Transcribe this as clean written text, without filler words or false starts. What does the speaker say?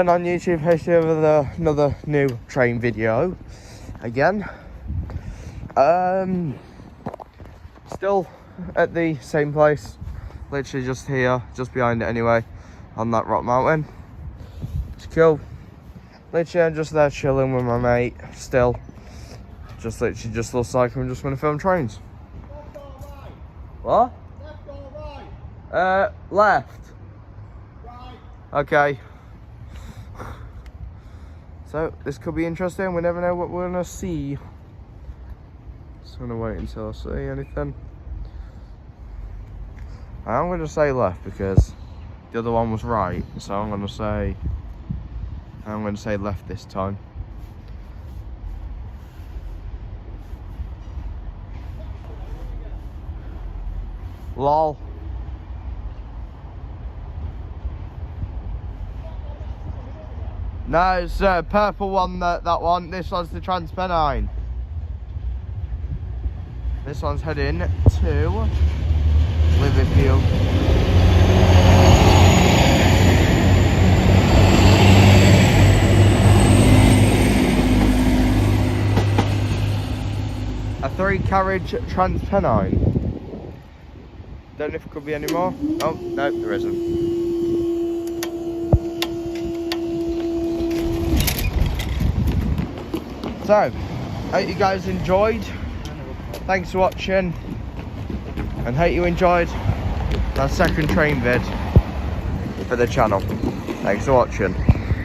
And on YouTube, here with another new train video again. Still at the same place, literally just here, just behind it anyway, on that rock mountain. It's cool. Literally, I'm just there chilling with my mate. Still, just literally just looks like I'm just going to film trains. Left or right? What? Left or right? Left. Right. Okay. So this could be interesting. We never know what we're gonna see. Just gonna wait until I see anything. I'm gonna say left because the other one was right. So I'm gonna say left this time. Lol. No, it's a purple one, that one. This one's the TransPennine. This one's heading to Liverpool. A 3-carriage TransPennine. Don't know if it could be any more. Oh, no, there isn't. So, hope you guys enjoyed. Thanks for watching, and hope you enjoyed our second train vid for the channel. Thanks for watching.